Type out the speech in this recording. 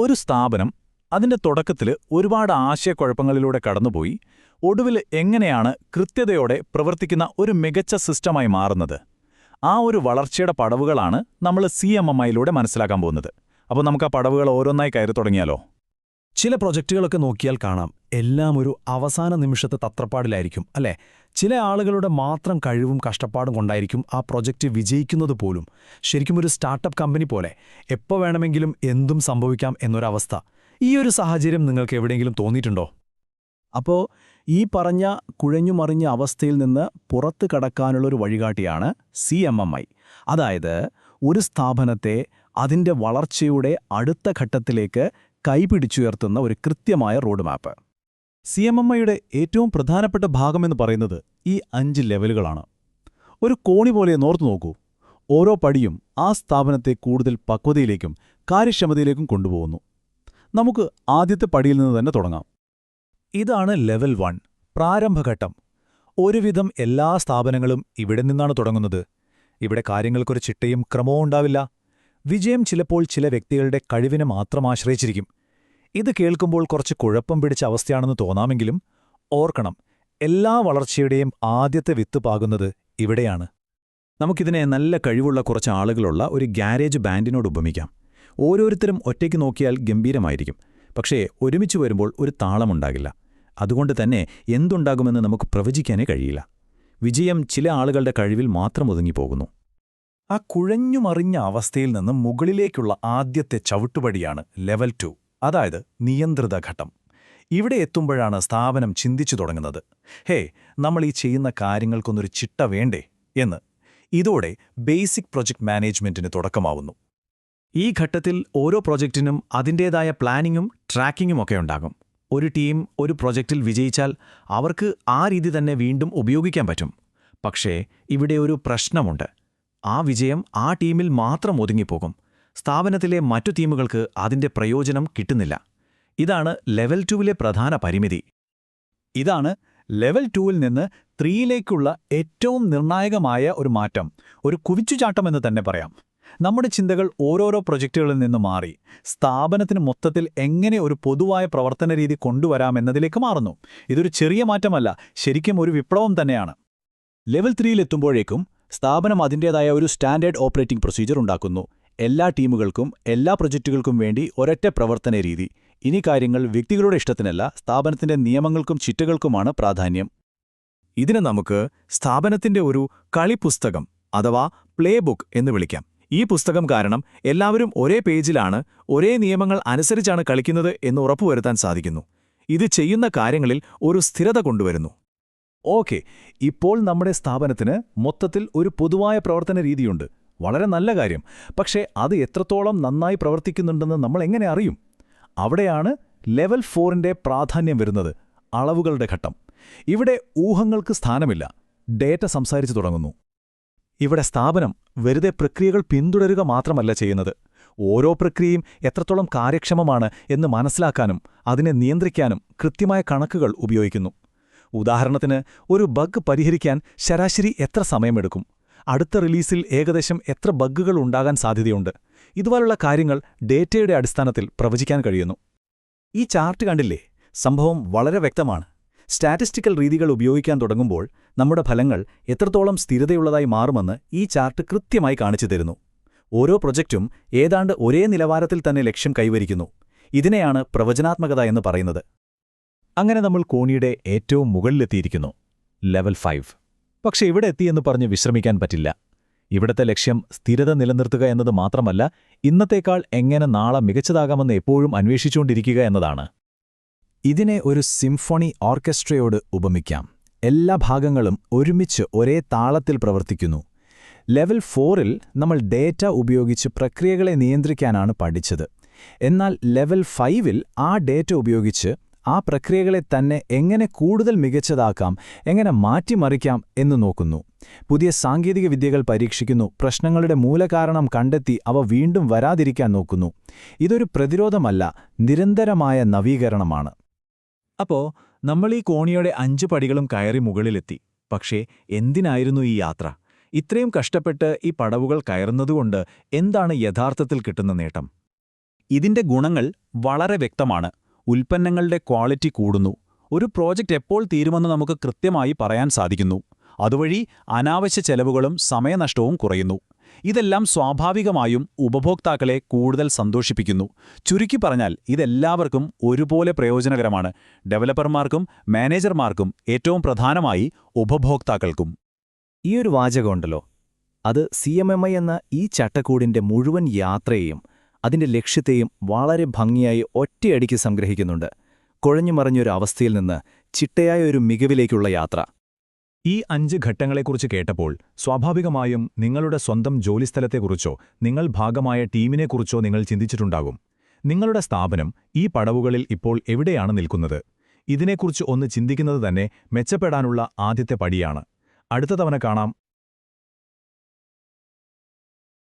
ഒരു സ്ഥാപനം അതിന്റെ തുടക്കത്തിൽ ഒരുപാട് ആശയക്കുഴപ്പങ്ങളിലൂടെ കടന്നുപോയി ഒടുവിൽ എങ്ങനെയാണ് കൃത്യതയോടെ പ്രവർത്തിക്കുന്ന ഒരു മികച്ച സിസ്റ്റമായി മാറുന്നത്? ആ ഒരു വളർച്ചയുടെ പടവുകളാണ് നമ്മൾ CMMIയിലൂടെ മനസ്സിലാക്കാൻ പോകുന്നത്. അപ്പോൾ നമുക്ക് ആ പടവുകൾ ഓരോന്നായി കയറി തുടങ്ങിയാലോ? ചില പ്രൊജക്റ്റുകളൊക്കെ നോക്കിയാൽ കാണാം, എല്ലാം ഒരു അവസാന നിമിഷത്തെ തത്രപ്പാടിലായിരിക്കും, അല്ലേ? ചില ആളുകളുടെ മാത്രം കഴിവും കഷ്ടപ്പാടും കൊണ്ടായിരിക്കും ആ പ്രൊജക്റ്റ് വിജയിക്കുന്നത് പോലും. ശരിക്കും ഒരു സ്റ്റാർട്ടപ്പ് കമ്പനി പോലെ എപ്പോൾ വേണമെങ്കിലും എന്തും സംഭവിക്കാം എന്നൊരവസ്ഥ. ഈ ഒരു സാഹചര്യം നിങ്ങൾക്ക് എവിടെയെങ്കിലും തോന്നിയിട്ടുണ്ടോ? അപ്പോൾ ഈ പറഞ്ഞ കുഴഞ്ഞുമറിഞ്ഞ അവസ്ഥയിൽ നിന്ന് പുറത്തു കടക്കാനുള്ളൊരു വഴികാട്ടിയാണ് CMMI. അതായത് ഒരു സ്ഥാപനത്തെ അതിൻ്റെ വളർച്ചയുടെ അടുത്ത ഘട്ടത്തിലേക്ക് കൈപിടിച്ചുയർത്തുന്ന ഒരു കൃത്യമായ റോഡ് മാപ്പ്. CMMIയുടെ ഏറ്റവും പ്രധാനപ്പെട്ട ഭാഗമെന്ന് പറയുന്നത് ഈ 5 ലെവലുകളാണ്. ഒരു കോണി പോലെ നോർത്തു നോക്കൂ. ഓരോ പടിയും ആ സ്ഥാപനത്തെ കൂടുതൽ പക്വതയിലേക്കും കാര്യക്ഷമതയിലേക്കും കൊണ്ടുപോകുന്നു. നമുക്ക് ആദ്യത്തെ പടിയിൽ നിന്ന് തന്നെ തുടങ്ങാം. ഇതാണ് ലെവൽ 1, പ്രാരംഭഘട്ടം. ഒരുവിധം എല്ലാ സ്ഥാപനങ്ങളും ഇവിടെ നിന്നാണ് തുടങ്ങുന്നത്. ഇവിടെ കാര്യങ്ങൾക്കൊരു ചിട്ടയും ക്രമവും ഉണ്ടാവില്ല. വിജയം ചിലപ്പോൾ ചില വ്യക്തികളുടെ കഴിവിനെ മാത്രം ആശ്രയിച്ചിരിക്കും. ഇത് കേൾക്കുമ്പോൾ കുറച്ച് കുഴപ്പം പിടിച്ച അവസ്ഥയാണെന്ന് തോന്നാമെങ്കിലും ഓർക്കണം, എല്ലാ വളർച്ചയുടെയും ആദ്യത്തെ വിത്ത് പാകുന്നത് ഇവിടെയാണ്. നമുക്കിതിനെ നല്ല കഴിവുള്ള കുറച്ച് ആളുകളുള്ള ഒരു ഗാരേജ് ബാൻഡിനോട് ഉപമിക്കാം. ഓരോരുത്തരും ഒറ്റയ്ക്ക് നോക്കിയാൽ ഗംഭീരമായിരിക്കും, പക്ഷേ ഒരുമിച്ച് വരുമ്പോൾ ഒരു താളമുണ്ടാകില്ല. അതുകൊണ്ട് തന്നെ എന്തുണ്ടാകുമെന്ന് നമുക്ക് പ്രവചിക്കാനേ കഴിയില്ല. വിജയം ചില ആളുകളുടെ കഴിവിൽ മാത്രം ഒതുങ്ങിപ്പോകുന്നു. ആ കുഴഞ്ഞുമറിഞ്ഞ അവസ്ഥയിൽ നിന്ന് മുകളിലേക്കുള്ള ആദ്യത്തെ ചവിട്ടുപടിയാണ് ലെവൽ 2, അതായത് നിയന്ത്രിത ഘട്ടം. ഇവിടെ എത്തുമ്പോഴാണ് സ്ഥാപനം ചിന്തിച്ചു തുടങ്ങുന്നത്, ഹേ, നമ്മൾ ഈ ചെയ്യുന്ന കാര്യങ്ങൾക്കൊന്നൊരു ചിട്ട വേണ്ടേ എന്ന്. ഇതോടെ ബേസിക് പ്രൊജക്ട് മാനേജ്മെന്റിന് തുടക്കമാവുന്നു. ഈ ഘട്ടത്തിൽ ഓരോ പ്രൊജക്റ്റിനും അതിൻ്റേതായ പ്ലാനിങ്ങും ട്രാക്കിങ്ങും ഒക്കെ ഉണ്ടാകും. ഒരു ടീം ഒരു പ്രൊജക്റ്റിൽ വിജയിച്ചാൽ അവർക്ക് ആ രീതി തന്നെ വീണ്ടും ഉപയോഗിക്കാൻ പറ്റും. പക്ഷേ ഇവിടെ ഒരു പ്രശ്നമുണ്ട്. ആ വിജയം ആ ടീമിൽ മാത്രം ഒതുങ്ങിപ്പോകും. സ്ഥാപനത്തിലെ മറ്റു ടീമുകൾക്ക് അതിന്റെ പ്രയോജനം കിട്ടുന്നില്ല. ഇതാണ് ലെവൽ 2വിലെ പ്രധാന പരിമിതി. ഇതാണ് ലെവൽ 2വിൽ നിന്ന് 3യിലേക്കുള്ള ഏറ്റവും നിർണായകമായ ഒരു മാറ്റം, ഒരു കുതിച്ചുചാട്ടമെന്ന് തന്നെ പറയാം. നമ്മുടെ ചിന്തകൾ ഓരോരോ പ്രൊജക്റ്റുകളിൽ നിന്ന് മാറി സ്ഥാപനത്തിന് മൊത്തത്തിൽ എങ്ങനെ ഒരു പൊതുവായ പ്രവർത്തന രീതി കൊണ്ടുവരാമെന്നതിലേക്ക് മാറുന്നു. ഇതൊരു ചെറിയ മാറ്റമല്ല, ശരിക്കും ഒരു വിപ്ലവം തന്നെയാണ്. ലെവൽ 3യിലെത്തുമ്പോഴേക്കും സ്ഥാപനം അതിൻ്റേതായ ഒരു സ്റ്റാൻഡേർഡ് ഓപ്പറേറ്റിംഗ് പ്രൊസീജിയർ ഉണ്ടാക്കുന്നു. എല്ലാ ടീമുകൾക്കും എല്ലാ പ്രൊജക്റ്റുകൾക്കും വേണ്ടി ഒരൊറ്റ പ്രവർത്തന രീതി. ഇനി കാര്യങ്ങൾ വ്യക്തികളുടെ ഇഷ്ടത്തിനല്ല, സ്ഥാപനത്തിന്റെ നിയമങ്ങൾക്കും ചിട്ടകൾക്കുമാണ് പ്രാധാന്യം. ഇതിനെ നമുക്ക് സ്ഥാപനത്തിന്റെ ഒരു കളിപ്പുസ്തകം അഥവാ പ്ലേ ബുക്ക് എന്ന് വിളിക്കാം. ഈ പുസ്തകം കാരണം എല്ലാവരും ഒരേ പേജിലാണ്, ഒരേ നിയമങ്ങൾ അനുസരിച്ചാണ് കളിക്കുന്നത് എന്ന് ഉറപ്പുവരുത്താൻ സാധിക്കുന്നു. ഇത് ചെയ്യുന്ന കാര്യങ്ങളിൽ ഒരു സ്ഥിരത കൊണ്ടുവരുന്നു. ഓക്കെ, ഇപ്പോൾ നമ്മുടെ സ്ഥാപനത്തിന് മൊത്തത്തിൽ ഒരു പൊതുവായ പ്രവർത്തന രീതിയുണ്ട്. വളരെ നല്ല കാര്യം. പക്ഷേ അത് എത്രത്തോളം നന്നായി പ്രവർത്തിക്കുന്നുണ്ടെന്ന് നമ്മൾ എങ്ങനെ അറിയും? അവിടെയാണ് ലെവൽ 4ന്റെ പ്രാധാന്യം വരുന്നത്, അളവുകളുടെ ഘട്ടം. ഇവിടെ ഊഹങ്ങൾക്ക് സ്ഥാനമില്ല, ഡേറ്റ സംസാരിച്ചു തുടങ്ങുന്നു. ഇവിടെ സ്ഥാപനം വെറുതെ പ്രക്രിയകൾ പിന്തുടരുക മാത്രമല്ല ചെയ്യുന്നത്. ഓരോ പ്രക്രിയയും എത്രത്തോളം കാര്യക്ഷമമാണ് എന്ന് മനസ്സിലാക്കാനും അതിനെ നിയന്ത്രിക്കാനും കൃത്യമായ കണക്കുകൾ ഉപയോഗിക്കുന്നു. ഉദാഹരണത്തിന്, ഒരു ബഗ് പരിഹരിക്കാൻ ശരാശരി എത്ര സമയമെടുക്കും? അടുത്ത റിലീസിൽ ഏകദേശം എത്ര ബഗ്ഗുകൾ ഉണ്ടാകാൻ സാധ്യതയുണ്ട്? ഇതുപോലുള്ള കാര്യങ്ങൾ ഡേറ്റയുടെ അടിസ്ഥാനത്തിൽ പ്രവചിക്കാൻ കഴിയുന്നു. ഈ ചാർട്ട് കണ്ടില്ലേ? സംഭവം വളരെ വ്യക്തമാണ്. സ്റ്റാറ്റിസ്റ്റിക്കൽ രീതികൾ ഉപയോഗിക്കാൻ തുടങ്ങുമ്പോൾ നമ്മുടെ ഫലങ്ങൾ എത്രത്തോളം സ്ഥിരതയുള്ളതായി മാറുമെന്ന് ഈ ചാർട്ട് കൃത്യമായി കാണിച്ചു തരുന്നു. ഓരോ പ്രൊജക്റ്റും ഏതാണ്ട് ഒരേ നിലവാരത്തിൽ തന്നെ ലക്ഷ്യം കൈവരിക്കുന്നു. ഇതിനെയാണ് പ്രവചനാത്മകത എന്ന് പറയുന്നത്. അങ്ങനെ നമ്മൾ കോണിയുടെ ഏറ്റവും മുകളിലെത്തിയിരിക്കുന്നു, ലെവൽ 5. പക്ഷെ ഇവിടെ എത്തിയെന്ന് പറഞ്ഞ് വിശ്രമിക്കാൻ പറ്റില്ല. ഇവിടത്തെ ലക്ഷ്യം സ്ഥിരത നിലനിർത്തുക എന്നത് മാത്രമല്ല, ഇന്നത്തേക്കാൾ എങ്ങനെ നാളെ മികച്ചതാകാമെന്ന് എപ്പോഴും അന്വേഷിച്ചുകൊണ്ടിരിക്കുക എന്നതാണ്. ഇതിനെ ഒരു സിംഫണി ഓർക്കസ്ട്രയോട് ഉപമിക്കാം. എല്ലാ ഭാഗങ്ങളും ഒരുമിച്ച് ഒരേ താളത്തിൽ പ്രവർത്തിക്കുന്നു. ലെവൽ 4ൽ നമ്മൾ ഡേറ്റ ഉപയോഗിച്ച് പ്രക്രിയകളെ നിയന്ത്രിക്കാനാണ് പഠിച്ചത്. എന്നാൽ ലെവൽ 5ൽ ആ ഡേറ്റ ഉപയോഗിച്ച് ആ പ്രക്രിയകളെ തന്നെ എങ്ങനെ കൂടുതൽ മികച്ചതാക്കാം, എങ്ങനെ മാറ്റിമറിക്കാം എന്ന് നോക്കുന്നു. പുതിയ സാങ്കേതിക വിദ്യകൾ പരീക്ഷിക്കുന്നു, പ്രശ്നങ്ങളുടെ മൂലകാരണം കണ്ടെത്തി അവ വീണ്ടും വരാതിരിക്കാൻ നോക്കുന്നു. ഇതൊരു പ്രതിരോധമല്ല, നിരന്തരമായ നവീകരണമാണ്. അപ്പോൾ നമ്മൾ ഈ കോണിയുടെ 5 പടികളും കയറി മുകളിലെത്തി. പക്ഷേ എന്തിനായിരുന്നു ഈ യാത്ര? ഇത്രയും കഷ്ടപ്പെട്ട് ഈ പടവുകൾ കയറുന്നതുകൊണ്ട് എന്താണ് യഥാർത്ഥത്തിൽ കിട്ടുന്ന നേട്ടം? ഇതിന്റെ ഗുണങ്ങൾ വളരെ വ്യക്തമാണ്. ഉൽപ്പന്നങ്ങളുടെ ക്വാളിറ്റി കൂടുന്നു. ഒരു പ്രോജക്റ്റ് എപ്പോൾ തീരുമെന്ന് നമുക്ക് കൃത്യമായി പറയാൻ സാധിക്കുന്നു. അതുവഴി അനാവശ്യ ചെലവുകളും സമയനഷ്ടവും കുറയുന്നു. ഇതെല്ലാം സ്വാഭാവികമായും ഉപഭോക്താക്കളെ കൂടുതൽ സന്തോഷിപ്പിക്കുന്നു. ചുരുക്കി പറഞ്ഞാൽ ഇതെല്ലാവർക്കും ഒരുപോലെ പ്രയോജനകരമാണ്. ഡെവലപ്പർമാർക്കും മാനേജർമാർക്കും ഏറ്റവും പ്രധാനമായി ഉപഭോക്താക്കൾക്കും. ഈയൊരു വാചകമുണ്ടല്ലോ, അത് CMMI എന്ന ഈ ചട്ടക്കൂടിന്റെ മുഴുവൻ യാത്രയെയും അതിന്റെ ലക്ഷ്യത്തെയും വളരെ ഭംഗിയായി ഒറ്റയടിക്ക് സംഗ്രഹിക്കുന്നുണ്ട്. കുഴഞ്ഞുമറിഞ്ഞൊരു അവസ്ഥയിൽ നിന്ന് ചിട്ടയായ ഒരു മികവിലേക്കുള്ള യാത്ര. ഈ 5 ഘട്ടങ്ങളെക്കുറിച്ച് കേട്ടപ്പോൾ സ്വാഭാവികമായും നിങ്ങളുടെ സ്വന്തം ജോലിസ്ഥലത്തെക്കുറിച്ചോ നിങ്ങൾ ഭാഗമായ ടീമിനെക്കുറിച്ചോ നിങ്ങൾ ചിന്തിച്ചിട്ടുണ്ടാകും. നിങ്ങളുടെ സ്ഥാപനം ഈ പടവുകളിൽ ഇപ്പോൾ എവിടെയാണ് നിൽക്കുന്നത്? ഇതിനെക്കുറിച്ച് ഒന്ന് ചിന്തിക്കുന്നത് തന്നെ മെച്ചപ്പെടാനുള്ള ആദ്യത്തെ പടിയാണ്. അടുത്ത തവണ കാണാം.